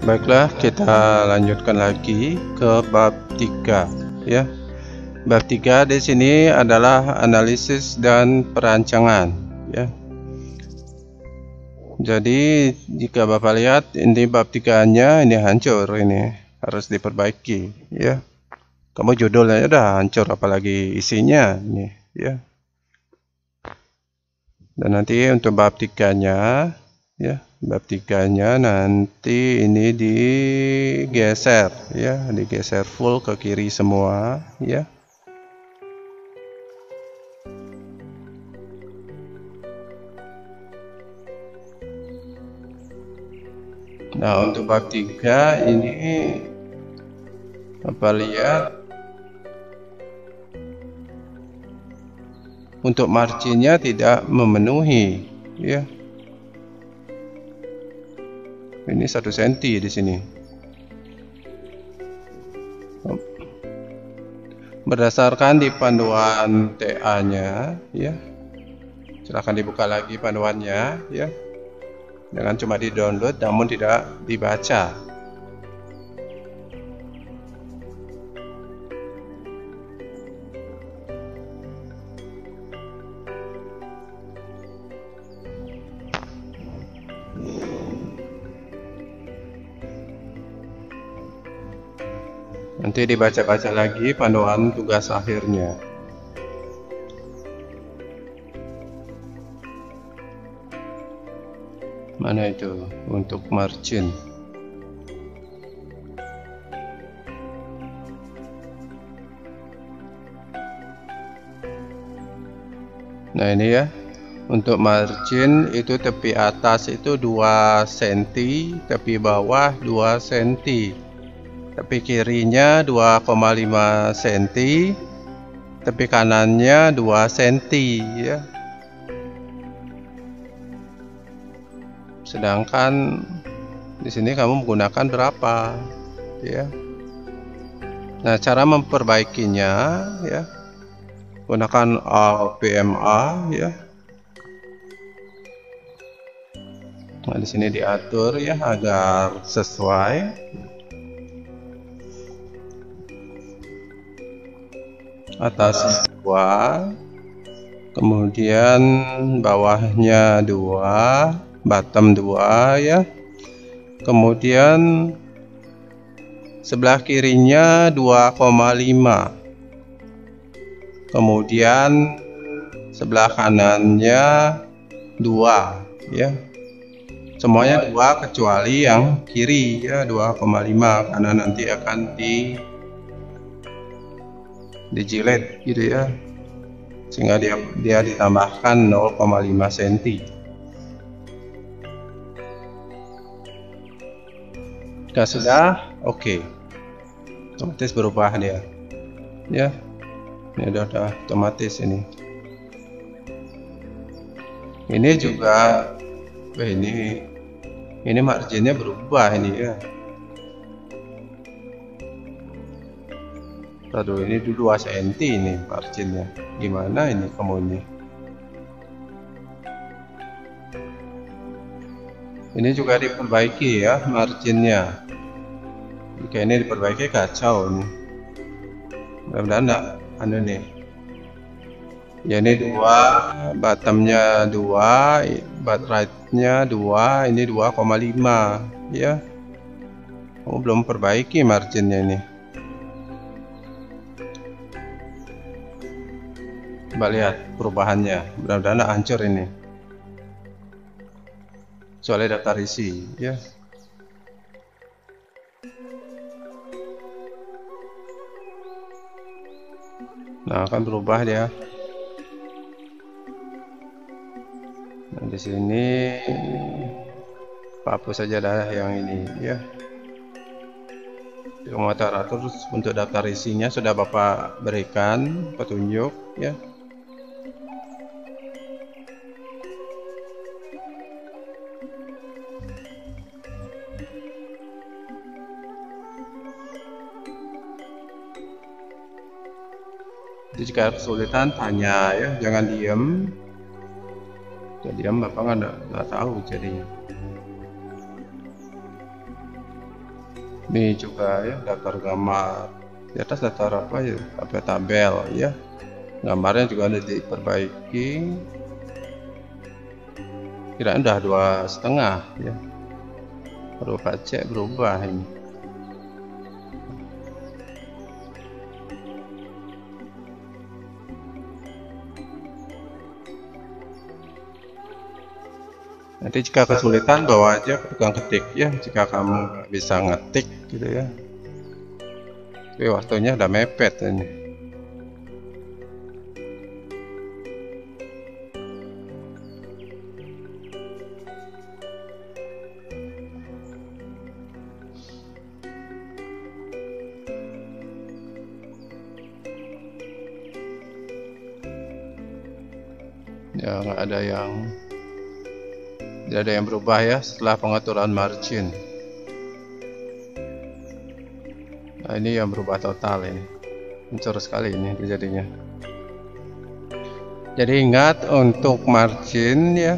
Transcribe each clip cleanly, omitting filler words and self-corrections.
Baiklah, kita lanjutkan lagi ke bab 3 ya. Bab 3 di sini adalah analisis dan perancangan ya. Jadi jika Bapak lihat ini bab 3-nya ini hancur, ini harus diperbaiki ya. Kamu judulnya udah hancur apalagi isinya ini ya. Dan nanti untuk bab 3-nya ya, bab 3-nya nanti ini digeser ya, digeser full ke kiri semua ya. Nah, untuk bab 3 ini apa lihat untuk marginnya tidak memenuhi ya. Ini 1 cm di sini. Berdasarkan di panduan TA-nya ya. Silahkan dibuka lagi panduannya ya. Jangan cuma di-download namun tidak dibaca. Nanti dibaca-baca lagi panduan tugas akhirnya. Mana itu untuk margin? Nah ini ya, untuk margin itu tepi atas itu 2 cm, tepi bawah 2 cm, tepi kirinya 2,5 cm, tepi kanannya 2 cm ya. Sedangkan di sini kamu menggunakan berapa ya. Nah, cara memperbaikinya ya, gunakan PMA ya. Nah, di sini diatur ya agar sesuai. Atas 2, kemudian bawahnya 2, bottom 2 ya. Kemudian sebelah kirinya 2,5. Kemudian sebelah kanannya 2 ya. Semuanya 2 kecuali yang kiri ya 2,5 karena nanti akan dijilid gitu ya. Sehingga dia ditambahkan 0,5 cm. Jika sudah oke, otomatis berubah dia ya. Ini udah otomatis ini juga ini marginnya berubah ini ya. Aduh, ini dulu 2 cm ini marginnya. Gimana ini kamu ini? Ini juga diperbaiki ya marginnya. Jika ini diperbaiki kacau nih. Mudah-mudahan enggak anu nih. Ya ini 2, bottomnya 2, bot right-nya 2, ini 2,5 ya. Kamu belum perbaiki marginnya ini. Coba lihat perubahannya, mudah-mudahan enggak hancur ini. Soalnya daftar isi ya. Nah, akan berubah dia. Nah, di sini hapus saja dah yang ini ya. Kamu atur untuk daftar isinya sudah Bapak berikan petunjuk ya. Jadi jika kesulitan tanya ya, jangan diem. Jadi diam Bapak nggak tahu jadinya. Ini juga ya daftar gambar. Di atas daftar apa ya? Apa tabel ya. Gambarnya juga ada diperbaiki. Kirain udah 2,5 ya. Baru cek berubah ini. Nanti jika kesulitan bawa aja ke tukang ketik ya, jika kamu bisa ngetik gitu ya. Tapi waktunya udah mepet ini. Ya nggak ada yang tidak ada yang berubah ya setelah pengaturan margin. Nah ini yang berubah total ini, hancur sekali ini jadinya. Jadi ingat untuk margin ya,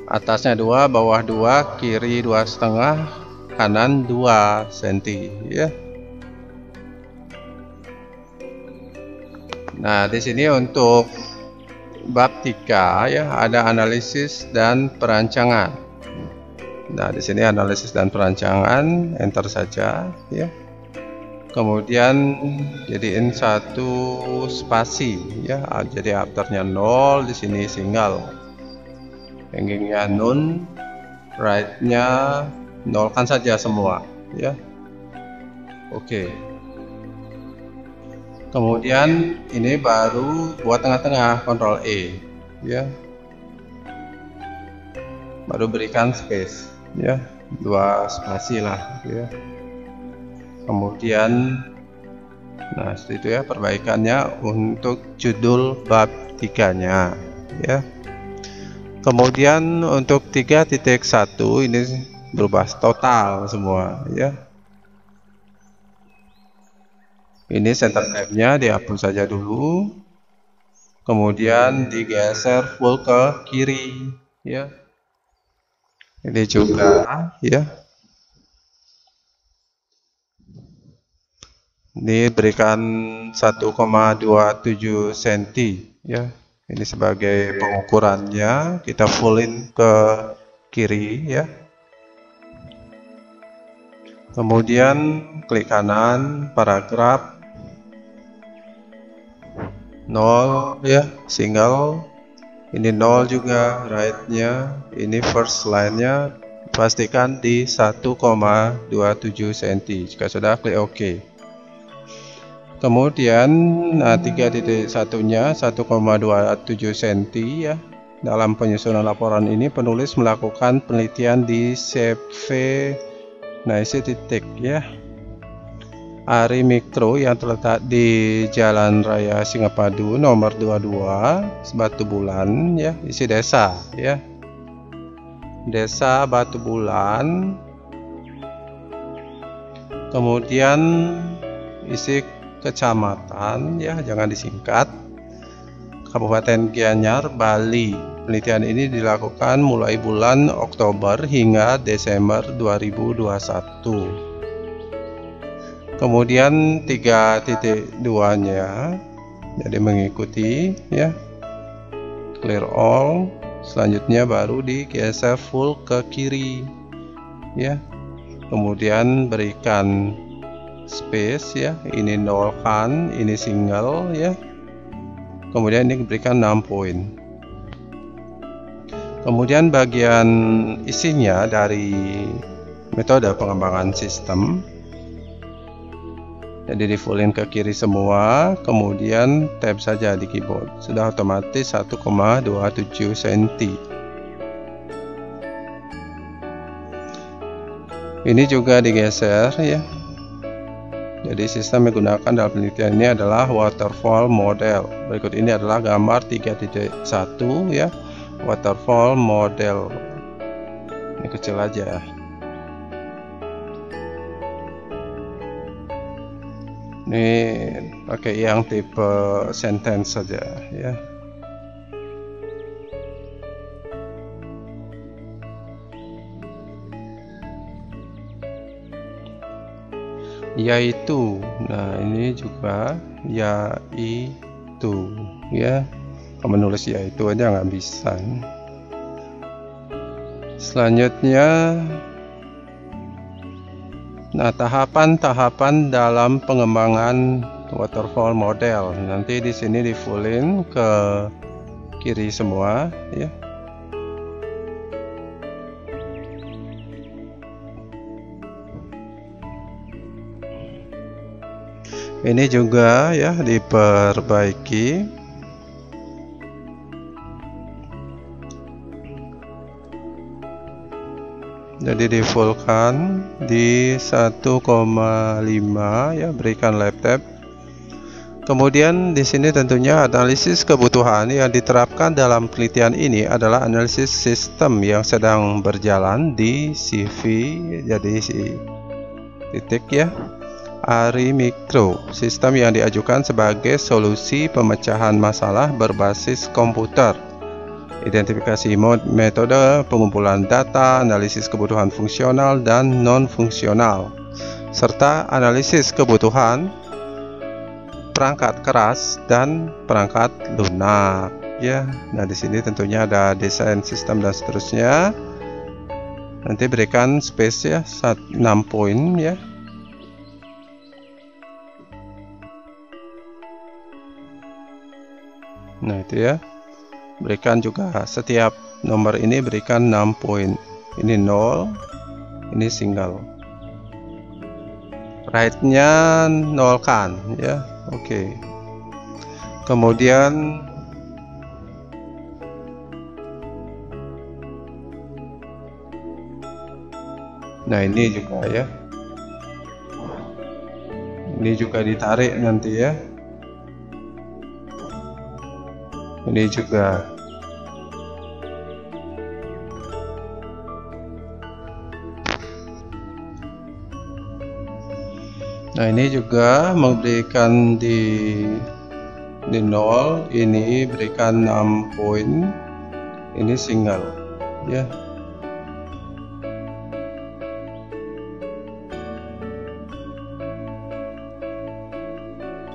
atasnya 2, bawah 2, kiri 2,5, kanan 2 cm ya. Nah di sini untuk bab 3 ya, ada analisis dan perancangan. Nah di sini analisis dan perancangan, enter saja ya. Kemudian jadiin satu spasi ya, jadi afternya 0, di sini single, hangingnya none, right-nya nolkan saja semua ya. Oke. Kemudian ini baru buat tengah-tengah, Ctrl E ya, baru berikan space ya, 2 spasi lah ya. Kemudian nah seperti itu ya perbaikannya untuk judul bab 3-nya ya. Kemudian untuk 3.1 ini berubah total semua ya. Ini center tab-nya dihapus saja dulu, kemudian digeser full ke kiri ya. Ini juga ya, ini berikan 1,27 cm ya. Ini sebagai pengukurannya, kita fullin ke kiri ya. Kemudian klik kanan, paragraf 0 ya, single. Ini 0 juga, right-nya. Ini first line-nya pastikan di 1,27 cm. Jika sudah, klik OK. Kemudian 3.1-nya 1,27 cm ya. Dalam penyusunan laporan ini penulis melakukan penelitian di CV. Nah isi titik ya, Ari Mikro yang terletak di Jalan Raya Singapadu nomor 22 Batu Bulan ya, isi desa ya, Desa Batu Bulan. Kemudian isi kecamatan ya, jangan disingkat, Kabupaten Gianyar, Bali. Penelitian ini dilakukan mulai bulan Oktober hingga Desember 2021. Kemudian 3.2-nya jadi mengikuti ya, clear all. Selanjutnya baru digeser full ke kiri ya. Kemudian berikan space ya, ini nolkan, ini single ya. Kemudian ini diberikan 6 poin. Kemudian bagian isinya dari metode pengembangan sistem, jadi di fullin ke kiri semua, kemudian tab saja di keyboard, sudah otomatis 1,27 cm. Ini juga digeser ya. Jadi sistem yang digunakan dalam penelitian ini adalah waterfall model. Berikut ini adalah gambar 3.1 ya, waterfall model. Ini kecil aja. Ini pakai yang tipe sentence saja ya. yaitu. Nah, ini juga yaitu ya. Kalau menulis yaitu aja nggak bisa. Selanjutnya, nah, tahapan-tahapan dalam pengembangan waterfall model. Nanti di sini di fullin ke kiri semua ya. Ini juga ya diperbaiki. Jadi di fullkan di 1,5 ya, berikan lap tab. Kemudian di sini tentunya analisis kebutuhan yang diterapkan dalam penelitian ini adalah analisis sistem yang sedang berjalan di CV, jadi si titik ya. ARI Mikro, sistem yang diajukan sebagai solusi pemecahan masalah berbasis komputer. Identifikasi metode pengumpulan data, analisis kebutuhan fungsional dan non-fungsional, serta analisis kebutuhan perangkat keras dan perangkat lunak ya. Nah, di sini tentunya ada desain sistem dan seterusnya. Nanti berikan space ya, 6 poin ya. Nah, itu ya. Berikan juga setiap nomor ini berikan 6 poin. Ini 0, ini single. Right-nya nolkan ya. Oke. Kemudian nah, ini juga ya. Ini juga ditarik nanti ya. Ini juga. Nah, ini juga memberikan di 0, ini berikan 6 poin, ini single ya.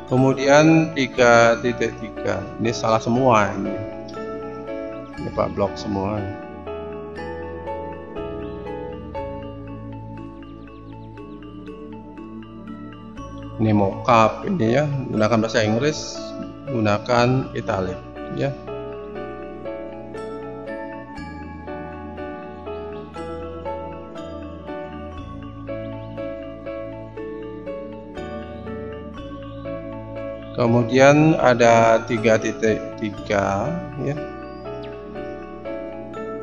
Kemudian 3.3 ini salah semua ini Pak, blok semua. Ini mockup ini ya, gunakan bahasa Inggris, gunakan italic ya. Kemudian ada 3.3 ya.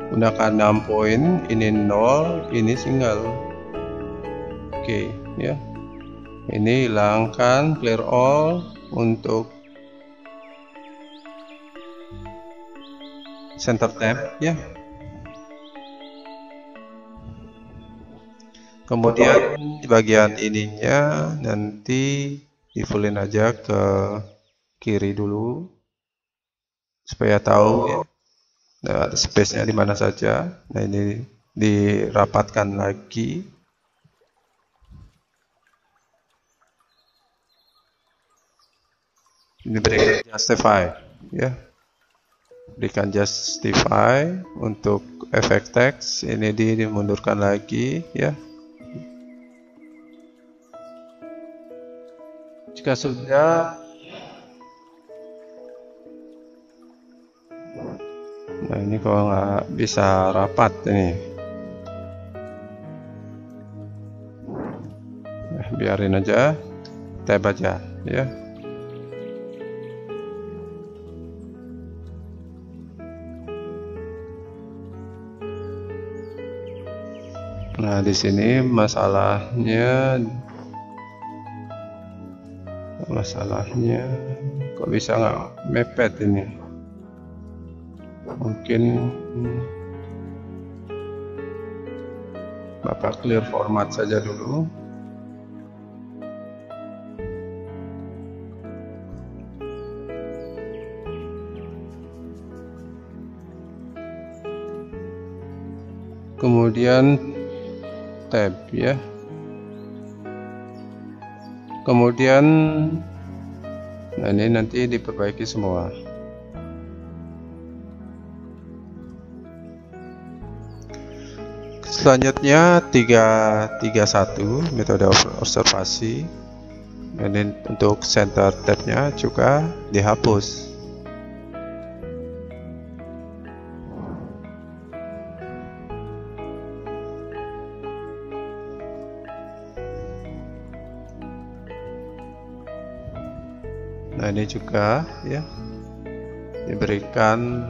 Gunakan 6 poin, ini 0, ini single. Oke ya. Ini hilangkan clear all untuk center tab ya. Kemudian di bagian ininya nanti di fullin aja ke kiri dulu supaya tahu ya. Nah, space-nya di mana saja. Nah, ini dirapatkan lagi. Ini berikan justify ya. Berikan justify untuk efek teks. Ini dimundurkan lagi ya. Jika sudah, nah ini kalau nggak bisa rapat ini, biarin aja, tab aja ya. Nah, di sini masalahnya kok bisa nggak mepet ini? Mungkin Bapak clear format saja dulu. Kemudian tab ya. Kemudian nah ini nanti diperbaiki semua. Selanjutnya 331 metode observasi. Ini untuk center tab-nya juga dihapus. Nah ini juga ya diberikan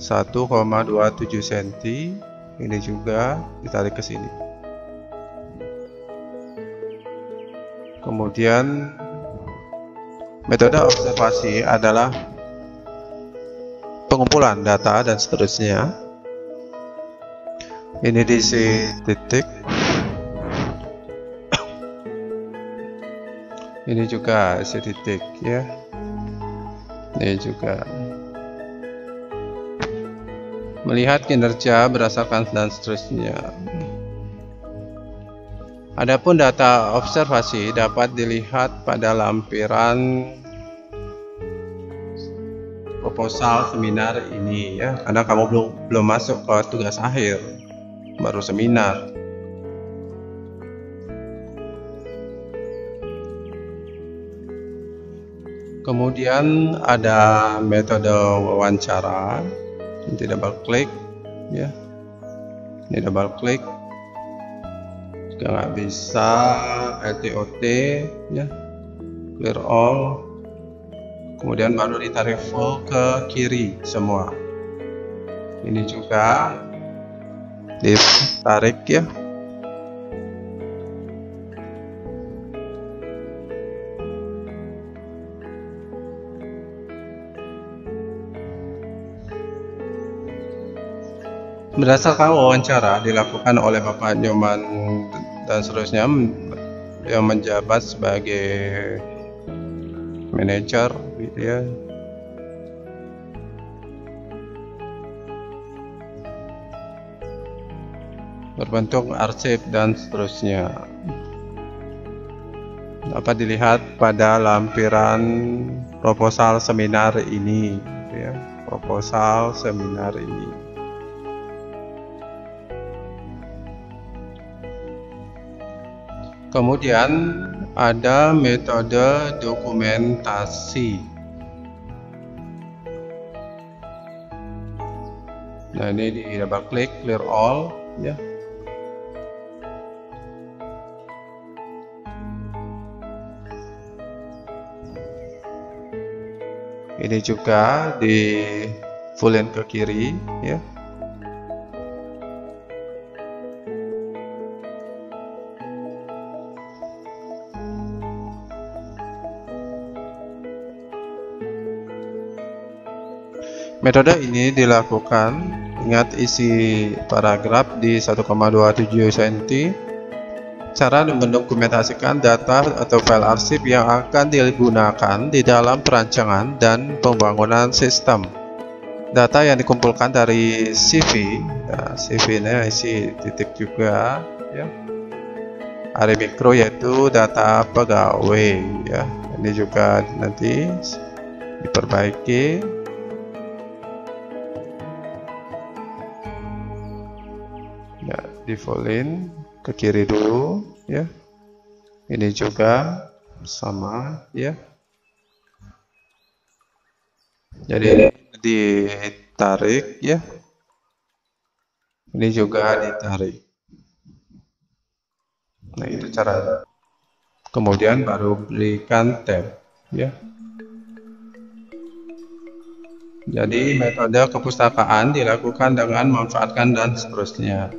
1,27 cm. Ini juga ditarik ke sini. Kemudian metode observasi adalah pengumpulan data dan seterusnya. Ini diisi titik. Ini juga isi titik ya. Ini juga melihat kinerja berdasarkan dan seterusnya. Adapun data observasi dapat dilihat pada lampiran proposal seminar ini ya, karena kamu belum masuk ke tugas akhir, baru seminar. Kemudian ada metode wawancara. Nanti double klik ya, ini double klik juga nggak bisa, LTOT ya, clear all, kemudian baru ditarik full ke kiri semua. Ini juga ditarik ya. Berdasarkan wawancara dilakukan oleh Bapak Nyoman dan seterusnya yang menjabat sebagai manajer gitu ya. Berbentuk arsip dan seterusnya. Dapat dilihat pada lampiran proposal seminar ini gitu ya. Proposal seminar ini. Kemudian ada metode dokumentasi. Nah ini di double klik, clear all ya. Ini juga di fullin ke kiri ya. Metode ini dilakukan, ingat isi paragraf di 1,27 cm. Cara mendokumentasikan data atau file arsip yang akan digunakan di dalam perancangan dan pembangunan sistem. Data yang dikumpulkan dari CV, nah, CV-nya isi titik juga ya. Area mikro yaitu data pegawai ya. Ini juga nanti diperbaiki. Ya, di fullin ke kiri dulu ya. Ini juga sama ya. Jadi ditarik ya. Ini juga ditarik. Nah, itu cara. Kemudian baru berikan tab ya. Jadi metode kepustakaan dilakukan dengan memanfaatkan dan seterusnya.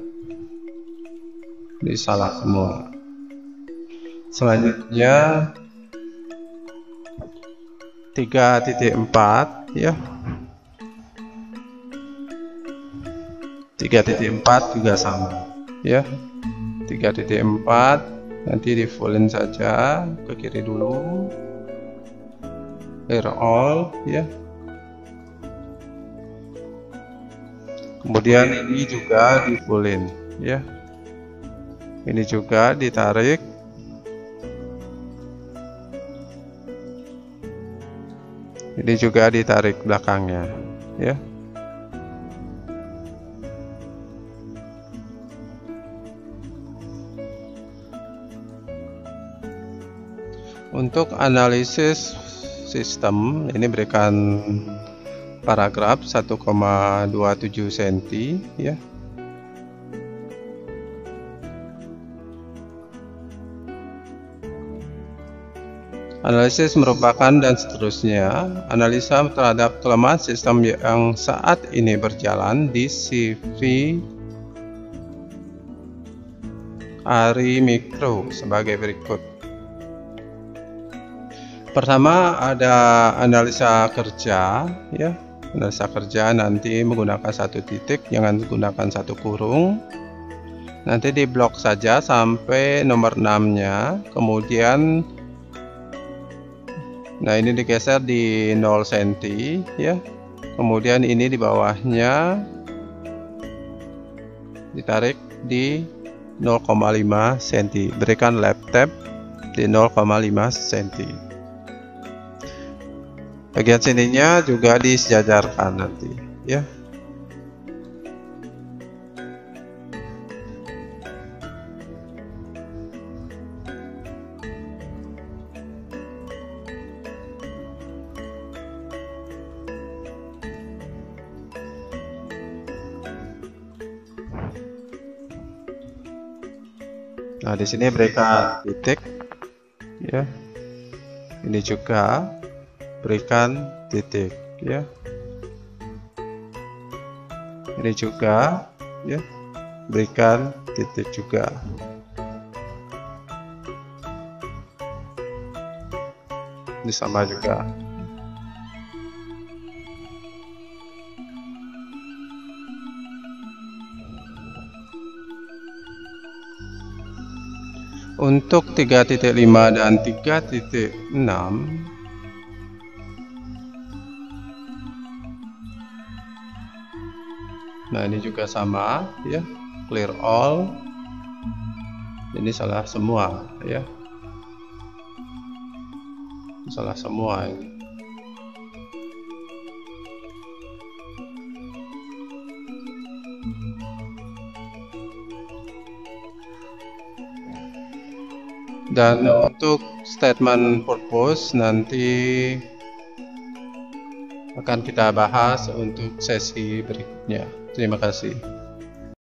Ini salah semua. Selanjutnya 3.4 ya. 3.4 juga sama ya. 3.4 nanti di fullin saja ke kiri dulu, clear all ya. Kemudian ini juga di fullin ya. Ini juga ditarik. Ini juga ditarik belakangnya, ya. Untuk analisis sistem ini berikan paragraf 1,27 cm, ya. Analisis merupakan dan seterusnya analisa terhadap kelemahan sistem yang saat ini berjalan di CV ARI Mikro sebagai berikut. Pertama ada analisa kerja, ya. Analisa kerja nanti menggunakan satu titik, jangan gunakan satu kurung. Nanti di blok saja sampai nomor 6-nya, kemudian nah ini digeser di 0 cm, ya. Kemudian ini di bawahnya ditarik di 0,5 cm. Berikan lap tab di 0,5 cm. Bagian sininya juga disejajarkan nanti, ya. Nah, di sini berikan titik, ya. Ini juga berikan titik, ya. Ini juga, ya, berikan titik juga. Ini sama juga. Untuk 3.5 dan 3.6 nah ini juga sama, ya. Clear all. Ini salah semua, ya. Salah semua ini. Dan untuk statement purpose nanti akan kita bahas untuk sesi berikutnya. Terima kasih.